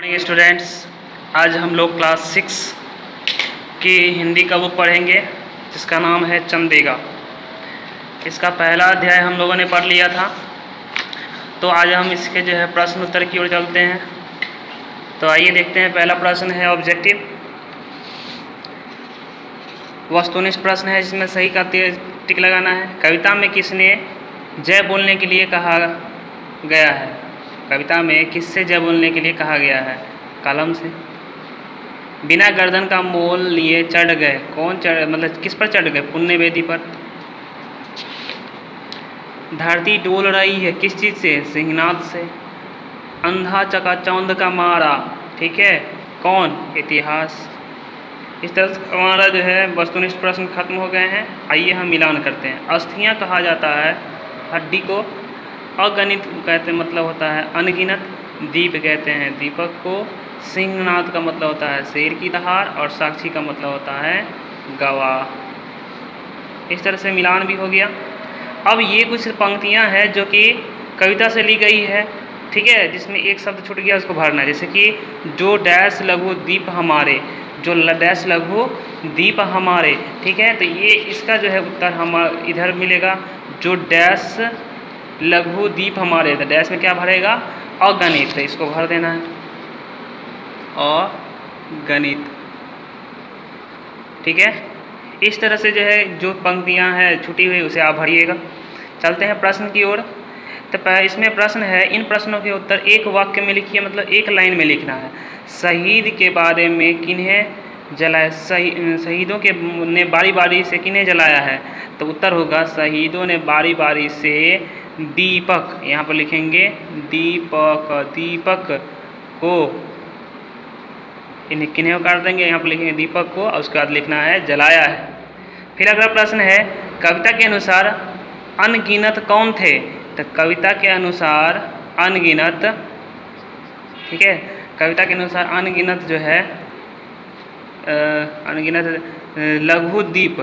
Morning students, आज हम लोग क्लास 6 की हिंदी का बुक पढ़ेंगे जिसका नाम है चंदेगा। इसका पहला अध्याय हम लोगों ने पढ़ लिया था, तो आज हम इसके प्रश्न उत्तर की ओर चलते हैं। तो आइए देखते हैं। पहला प्रश्न है ऑब्जेक्टिव, वस्तुनिष्ठ प्रश्न है जिसमें सही का टिक लगाना है। कविता में किसने जय बोलने के लिए कहा गया है? कविता में किससे जय बोलने के लिए कहा गया है? कलम से। बिना गर्दन का मोल लिए चढ़ गए, कौन चढ़ मतलब किस पर चढ़ गए? पुण्य वेदी पर। धरती डोल रही है किस चीज़ से? सिंहनाद से। अंधा चकाचौंध का मारा, ठीक है, कौन? इतिहास। इस तरह से हमारा वस्तुनिष्ठ प्रश्न खत्म हो गए हैं। आइए हम मिलान करते हैं। अस्थियाँ कहा जाता है हड्डी को, अगणित कहते मतलब होता है अनगिनत, दीप कहते हैं दीपक को, सिंहनाद का मतलब होता है शेर की दहाड़, और साक्षी का मतलब होता है गवाह। इस तरह से मिलान भी हो गया। अब ये कुछ पंक्तियां हैं जो कि कविता से ली गई है, ठीक है, जिसमें एक शब्द छूट गया उसको भरना है। जैसे कि जो डैश लघु दीप हमारे, जो डैश लघु दीप हमारे, ठीक है, तो ये इसका उत्तर हम इधर मिलेगा। जो डैश लघु दीप हमारे, तो डैश में क्या भरेगा? अगणित, तो इसको भर देना है अगणित, ठीक है। इस तरह से जो पंक्तियां हैं छुटी हुई उसे आप भरिएगा। चलते हैं प्रश्न की ओर। तो इसमें प्रश्न है, इन प्रश्नों के उत्तर एक वाक्य में लिखिए, मतलब एक लाइन में लिखना है। शहीद के बारे में किन्हें जलाया? शहीदों के ने बारी बारी से किन्हें जलाया है? तो उत्तर होगा शहीदों ने बारी बारी से दीपक, यहाँ पर लिखेंगे दीपक, दीपक को, इन्हें किन्हें काट देंगे, यहाँ पर लिखेंगे दीपक को, और उसके बाद लिखना है जलाया है। फिर अगला प्रश्न है, कविता के अनुसार अनगिनत कौन थे? तो कविता के अनुसार अनगिनत, ठीक है, कविता के अनुसार अनगिनत अनगिनत लघुदीप,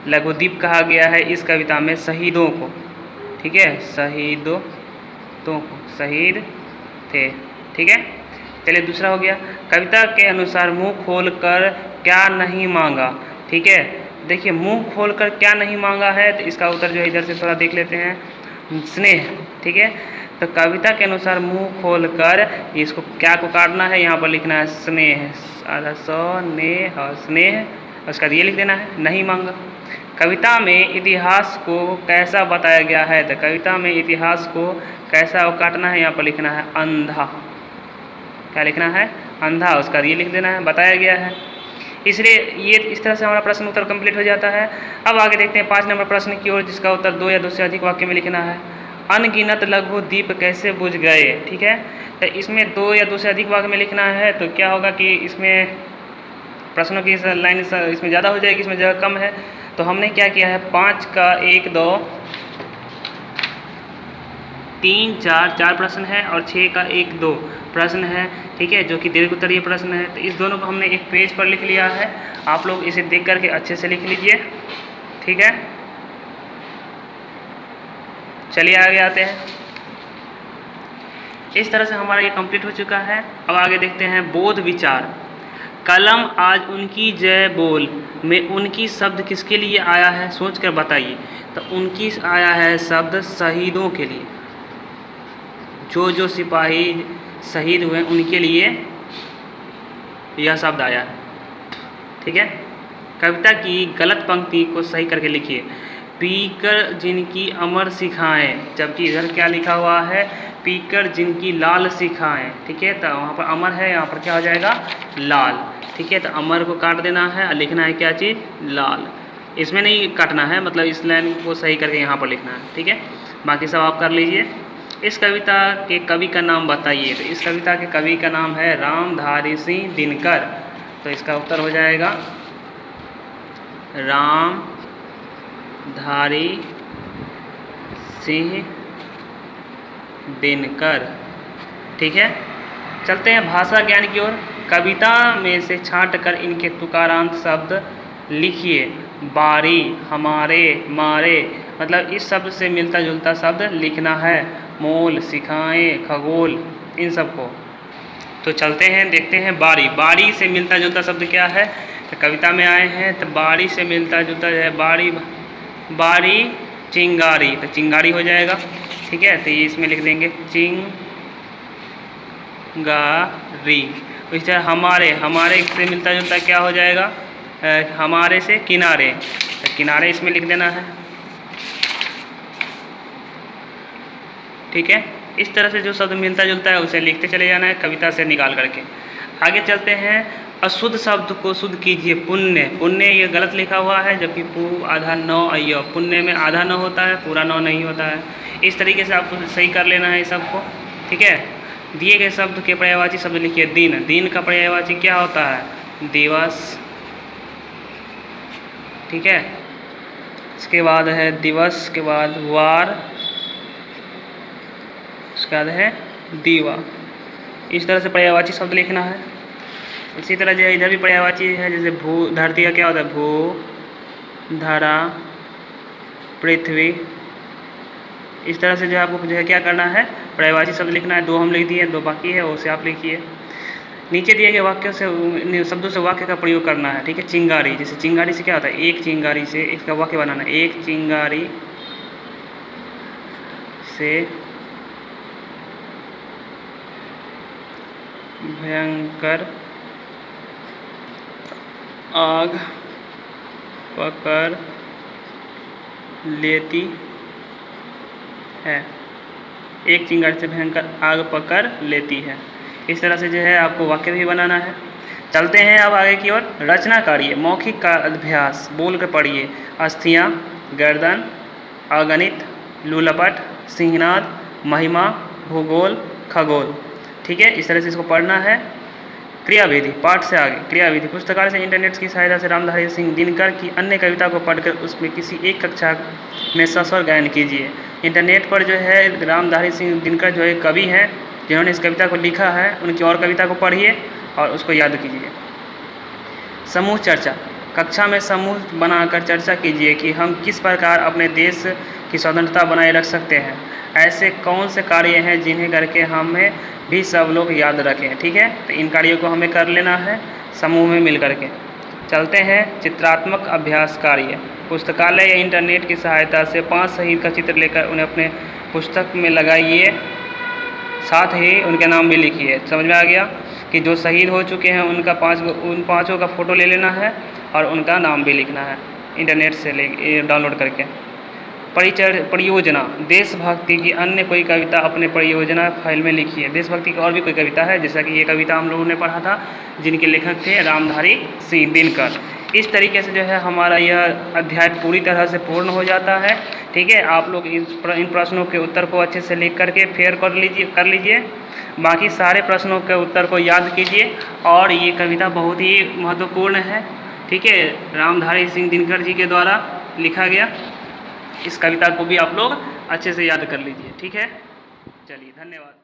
लघुदीप कहा गया है इस कविता में शहीदों को, ठीक है, शहीदों को, शहीद थे, ठीक है। चलिए दूसरा हो गया, कविता के अनुसार मुंह खोलकर क्या नहीं मांगा? ठीक है, देखिए मुंह खोलकर क्या नहीं मांगा है, तो इसका उत्तर इधर से थोड़ा देख लेते हैं, स्नेह, ठीक है। तो कविता के अनुसार मुंह खोलकर, इसको क्या को काटना है, यहाँ पर लिखना है स्नेह, स्नेह, उसका ये लिख देना है नहीं मांगा। कविता में इतिहास को कैसा बताया गया है? तो कविता में इतिहास को कैसा वो काटना है, यहाँ पर लिखना है अंधा, क्या लिखना है? अंधा, उसका ये लिख देना है, बताया गया है। इसलिए ये इस तरह से हमारा प्रश्न उत्तर कंप्लीट हो जाता है। अब आगे देखते हैं 5 नंबर प्रश्न की ओर, जिसका उत्तर 2 या 2 से अधिक वाक्य में लिखना है। अनगिनत लघु दीप कैसे बुझ गए? ठीक है, तो इसमें 2 या 2 से अधिक वाक्य में लिखना है। तो क्या होगा कि इसमें प्रश्नों की लाइन इसमें ज़्यादा हो जाएगी, इसमें जगह कम है। तो हमने क्या किया है, 5 का 1 2 3 4 प्रश्न है, और 6 का 1 2 प्रश्न है, ठीक है, जो कि दीर्घ उत्तरीय प्रश्न है। तो इस दोनों को हमने एक पेज पर लिख लिया है। आप लोग इसे देख करके अच्छे से लिख लीजिए, ठीक है। चलिए आगे आते हैं। इस तरह से हमारा ये कंप्लीट हो चुका है। अब आगे देखते हैं बोध विचार। कलम आज उनकी जय बोल में उनकी शब्द किसके लिए आया है? सोच कर बताइए। तो उनकी आया है शब्द शहीदों के लिए, जो सिपाही शहीद हुए उनके लिए यह शब्द आया है, ठीक है। कविता की गलत पंक्ति को सही करके लिखिए। पीकर जिनकी अमर शिखाएँ, जबकि इधर क्या लिखा हुआ है? पीकर जिनकी लाल शिखाएँ, ठीक है। तो वहाँ पर अमर है, यहाँ पर क्या हो जाएगा? लाल, ठीक है। तो अमर को काट देना है और लिखना है क्या चीज़? लाल। इसमें नहीं काटना है, मतलब इस लाइन को सही करके यहाँ पर लिखना है, ठीक है। बाकी सब आप कर लीजिए। इस कविता के कवि का नाम बताइए। तो इस कविता के कवि का नाम है रामधारी सिंह दिनकर। तो इसका उत्तर हो जाएगा रामधारी सिंह दिनकर, ठीक है। चलते हैं भाषा ज्ञान की ओर। कविता में से छांट कर इनके तुकारांत शब्द लिखिए। बारी, हमारे, मारे, मतलब इस शब्द से मिलता जुलता शब्द लिखना है। मोल, सिखाएँ, खगोल, इन सब को। तो चलते हैं देखते हैं बाड़ी। बाड़ी से मिलता जुलता शब्द क्या है? तो कविता में आए हैं तो बाड़ी से मिलता जुलता है बाड़ी, बाड़ी चिंगारी, तो चिंगारी हो जाएगा। ठीक है, तो ये इसमें लिख देंगे चिंगारी। इस तरह हमारे, हमारे से मिलता जुलता क्या हो जाएगा? हमारे से किनारे, तो किनारे इसमें लिख देना है। ठीक है, इस तरह से जो शब्द मिलता जुलता है उसे लिखते चले जाना है कविता से निकाल करके। आगे चलते हैं। अशुद्ध शब्द को शुद्ध कीजिए। पुण्य, पुण्य ये गलत लिखा हुआ है, जबकि पू आधा नौ अय्य, पुण्य में आधा नौ होता है, पूरा नौ नहीं होता है। इस तरीके से आपको सही कर लेना है सबको। ठीक है, दिए गए शब्द के पर्यायवाची शब्द लिखिए। दिन, दिन का पर्यायवाची क्या होता है? दिवस। ठीक है, इसके बाद है दिवस, के बाद वार, उसके बाद है दीवा। इस तरह से पर्यायवाची शब्द लिखना है। इसी तरह जो इधर भी पर्यायवाची है, जैसे भू, धरती का क्या होता है? भू, धरा, पृथ्वी। इस तरह से जो आपको जो है क्या करना है? पर्यायवाची शब्द लिखना है। 2 हम लिख दिए, 2 बाकी है, उसे आप लिखिए। नीचे दिए गए वाक्यों से, शब्दों से वाक्य का प्रयोग करना है। ठीक है, चिंगारी, जैसे चिंगारी से क्या होता है? एक चिंगारी से, इसका वाक्य बनाना है। एक चिंगारी से भयंकर आग पकड़ लेती है। एक चिंगारी से भयंकर आग पकड़ लेती है। इस तरह से जो है आपको वाक्य भी बनाना है। चलते हैं अब आगे की ओर। रचना करिए। मौखिक का अभ्यास, बोल कर पढ़िए। अस्थियाँ, गर्दन, अगणित, लूलपट, सिंहनाद, महिमा, भूगोल, खगोल। ठीक है, इस तरह से इसको पढ़ना है। क्रियाविधि, पाठ से आगे क्रियाविधि। पुस्तकालय से इंटरनेट की सहायता से रामधारी सिंह दिनकर की अन्य कविता को पढ़कर उसमें किसी एक कक्षा में सस्वर गायन कीजिए। इंटरनेट पर जो है रामधारी सिंह दिनकर जो है कवि हैं जिन्होंने इस कविता को लिखा है, उनकी और कविता को पढ़िए और उसको याद कीजिए। समूह चर्चा, कक्षा में समूह बनाकर चर्चा कीजिए कि हम किस प्रकार अपने देश की स्वतंत्रता बनाए रख सकते हैं। ऐसे कौन से कार्य हैं जिन्हें करके हमें भी सब लोग याद रखें। ठीक है, तो इन कार्यों को हमें कर लेना है समूह में मिल करके। चलते हैं चित्रात्मक अभ्यास कार्य। पुस्तकालय या इंटरनेट की सहायता से 5 शहीद का चित्र लेकर उन्हें अपने पुस्तक में लगाइए, साथ ही उनके नाम भी लिखिए। समझ में आ गया कि जो शहीद हो चुके हैं उनका उन 5 का फ़ोटो ले लेना है और उनका नाम भी लिखना है इंटरनेट से डाउनलोड करके। परियोजना, देशभक्ति की अन्य कोई कविता अपने परियोजना फाइल में लिखिए। देशभक्ति की और भी कोई कविता है, जैसा कि ये कविता हम लोगों ने पढ़ा था, जिनके लेखक थे रामधारी सिंह दिनकर। इस तरीके से जो है हमारा यह अध्याय पूरी तरह से पूर्ण हो जाता है। ठीक है, आप लोग इन प्रश्नों के उत्तर को अच्छे से लिख करके फेयर कर लीजिए। बाकी सारे प्रश्नों के उत्तर को याद कीजिए। और ये कविता बहुत ही महत्वपूर्ण है। ठीक है, रामधारी सिंह दिनकर जी के द्वारा लिखा गया। इस कविता को भी आप लोग अच्छे से याद कर लीजिए। ठीक है, चलिए, धन्यवाद।